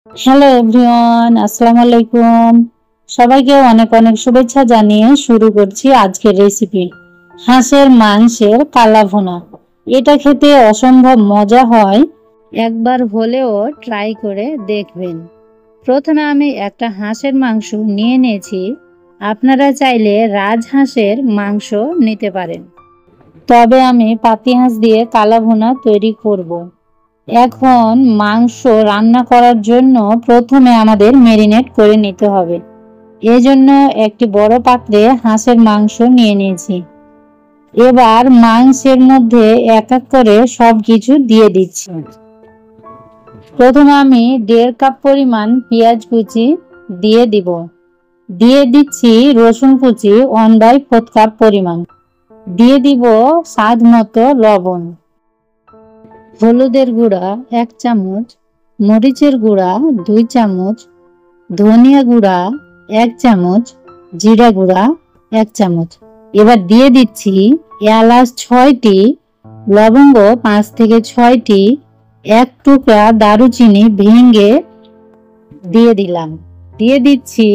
Hello everyone, আসসালামু আলাইকুম। সবাইকে অনেক অনেক শুভেচ্ছা জানিয়ে শুরু করছি আজকের রেসিপি, হাঁসের মাংসের কালা ভুনা। এটা খেতে অসম্ভব মজা হয়, একবার হলেও ট্রাই করে দেখবেন। প্রথমে আমি একটা হাঁসের মাংস নিয়ে নিয়েছি। আপনারা চাইলে রাজহাঁসের মাংস নিতে পারেন, তবে আমি পাতি হাঁস দিয়ে কালা ভুনা তৈরি করব। এখন মাংস রান্না করার জন্য প্রথমে আমাদের ম্যারিনেট করে নিতে হবে। এজন্য একটি বড় পাত্রে হাঁসের মাংস নিয়ে নিয়েছি। এবার মাংসের মধ্যে এক এক করে সব কিছু দিয়ে দিচ্ছি। প্রথমে আমি 1.5 কাপ পরিমাণ পেঁয়াজ কুচি দিয়ে দিচ্ছি রসুন কুচি 1/4 কাপ পরিমাণ, দিয়ে দিব স্বাদ মতো লবণ, হলুদের গুঁড়া 1 চামচ, মরিচের গুঁড়া 2 চামচ, ধনিয়া গুঁড়া 1 চামচ, জিরা গুঁড়া 1 চামচ। এবার দিয়ে দিচ্ছি এলাচ 6টি, লবঙ্গ 5 থেকে 6টি, 1 টুকরা দারুচিনি ভেঙে দিয়ে দিলাম। দিয়ে দিচ্ছি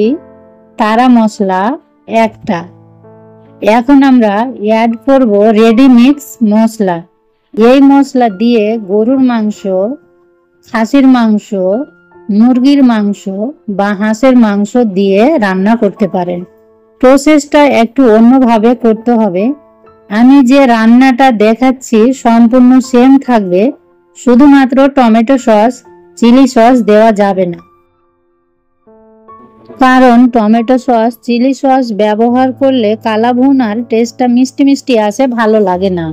তারা মশলা 1টা। এখন আমরা অ্যাড করব রেডি মিক্স মশলা। এই মশলা দিয়ে গরুর মাংস, খাসির মাংস, মুরগির মাংস বা হাঁসের মাংস দিয়ে রান্না করতে পারেন। প্রসেসটা একটু অন্যভাবে করতে হবে। আমি যে রান্নাটা দেখাচ্ছি সম্পূর্ণ সেম থাকবে, শুধুমাত্র টমেটো সস, চিলি সস দেওয়া যাবে না, কারণ টমেটো সস, চিলি সস ব্যবহার করলে কালা ভুনার টেস্টটা মিষ্টি মিষ্টি আসে, ভালো লাগে না।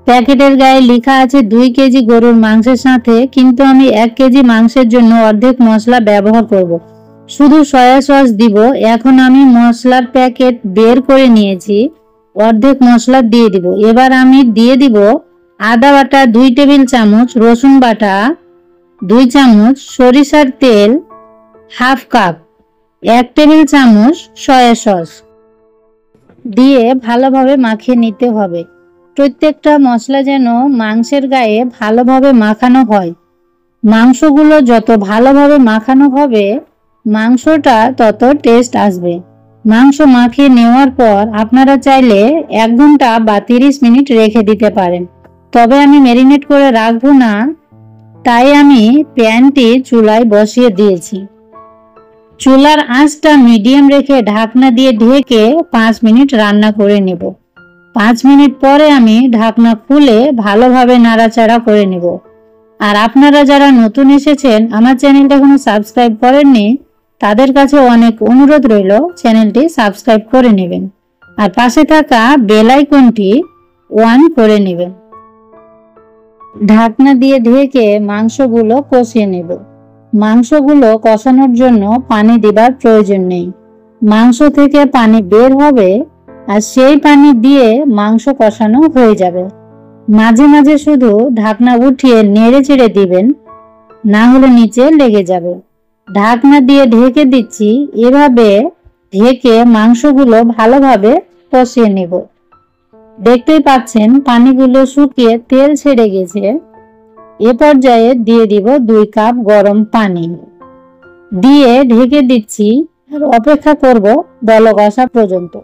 প্যাকেটের গায়ে লেখা আছে 2 কেজি গরুর মাংসের সাথে, কিন্তু আমি 1 কেজি মাংসের জন্য অর্ধেক মশলা ব্যবহার করব, শুধু সয়া সস দিব। এখন আমি মশলার প্যাকেট বের করে নিয়েছি, অর্ধেক মশলা দিয়ে দিব। এবার আমি দিয়ে দিব আদা বাটা 2 টেবিল চামচ, রসুন বাটা 2 চামচ, সরিষার তেল 1/2 কাপ, 1 টেবিল চামচ সয়া সস দিয়ে ভালোভাবে মাখিয়ে নিতে হবে। প্রত্যেকটা মশলা যেন মাংসের গায়ে ভালোভাবে মাখানো হয়। মাংসগুলো যত ভালোভাবে মাখানো হবে, মাংসটা তত টেস্ট আসবে। মাংস মাখিয়ে নেওয়ার পর আপনারা চাইলে 1 ঘন্টা বা 30 মিনিট রেখে দিতে পারেন, তবে আমি ম্যারিনেট করে রাখবো না, তাই আমি প্যানটি চুলায় বসিয়ে দিয়েছি। চুলার আঁচটা মিডিয়াম রেখে ঢাকনা দিয়ে ঢেকে 5 মিনিট রান্না করে নেব। 5 মিনিট পরে আমি ঢাকনা খুলে ভালোভাবে নাড়াচাড়া করে নেব। আর আপনারা যারা নতুন এসেছেন, আমার চ্যানেলটা এখনো সাবস্ক্রাইব করেননি, তাদের কাছে অনেক অনুরোধ রইল চ্যানেলটি সাবস্ক্রাইব করে নেবেন আর পাশে থাকা বেল আইকনটি অন করে নেবেন। ঢাকনা দিয়ে ঢেকে মাংসগুলো কষিয়ে নেব। মাংসগুলো কষানোর জন্য পানি দেবার প্রয়োজন নেই, মাংস থেকে পানি বের হবে আর সেই পানি দিয়ে মাংস কষানো হয়ে যাবে। মাঝে মাঝে শুধু ঢাকনা উঠিয়ে নেড়ে চেড়ে দিবেন, না হলে নিচে লেগে যাবে। ঢাকনা দিয়ে ঢেকে দিচ্ছি। এভাবে ঢেকে মাংসগুলো ভালোভাবে কষিয়ে নেব। দেখতেই পাচ্ছেন পানিগুলো শুকিয়ে তেল ছেড়ে গেছে। এ পর্যায়ে দিয়ে দিব 2 কাপ গরম পানি, দিয়ে ঢেকে দিচ্ছি আর অপেক্ষা করব বলক আসা পর্যন্ত।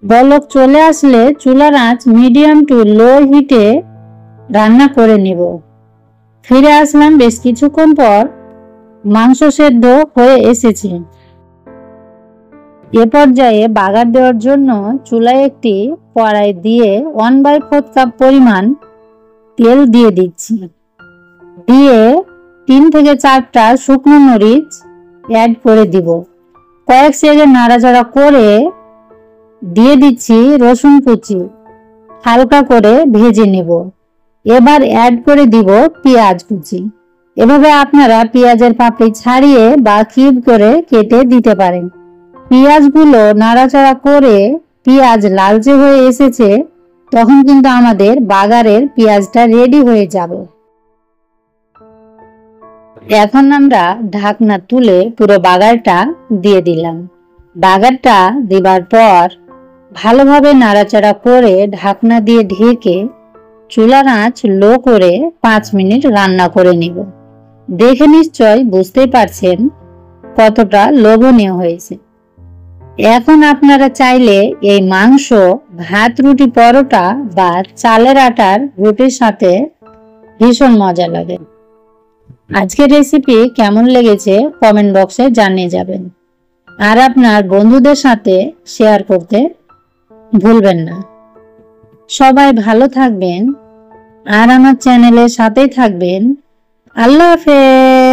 বলক চলে আসলে চুলার আঁচ মিডিয়াম টু লো হিটে রান্না করে নেব। ফিরে আসলাম বেশ কিছুক্ষণ পর, মাংস সেদ্ধ হয়ে এসেছে। এ পর্যায়ে বাগার দেওয়ার জন্য চুলায় একটি কড়াই দিয়ে 1/4 কাপ পরিমাণ তেল দিয়ে দিচ্ছি। দিয়ে 3 থেকে 4টা শুকনো মরিচ অ্যাড করে দিব। কয়েক সেকেন্ড নাড়াচাড়া করে দিয়ে দিচ্ছি রসুন কুচি, হালকা করে ভেজে নেব। এবার অ্যাড করে দিব পেঁয়াজ কুচি। এভাবে আপনারা পেঁয়াজের পাপড়ি ছাড়িয়ে বা কিউব করে কেটে দিতে পারেন। পেঁয়াজগুলো নাড়াচাড়া করে পেঁয়াজ লালচে হয়ে এসেছে, তখন কিন্তু আমাদের বাগারের পেঁয়াজটা রেডি হয়ে যাবে। এখন আমরা ঢাকনা তুলে পুরো বাগারটা দিয়ে দিলাম। বাগারটা দেবার পর ভালোভাবে নাড়াচাড়া করে ঢাকনা দিয়ে ঢেকে চুলার আঁচ লো করে 5 মিনিট রান্না করে নেব। দেখে নিশ্চয় বুঝতেই পারছেন কতটা লোভনীয় হয়েছে। এখন আপনারা চাইলে এই মাংস ভাত, রুটি, পরোটা বা চালের আটার রুটির সাথে ভীষণ মজা লাগে। আজকের রেসিপি কেমন লেগেছে কমেন্ট বক্সে জানিয়ে যাবেন, আর আপনার বন্ধুদের সাথে শেয়ার করতে ভুলবেন না। সবাই ভালো থাকবেন আর আমার চ্যানেলের সাথেই থাকবেন। আল্লাহ হাফেজ।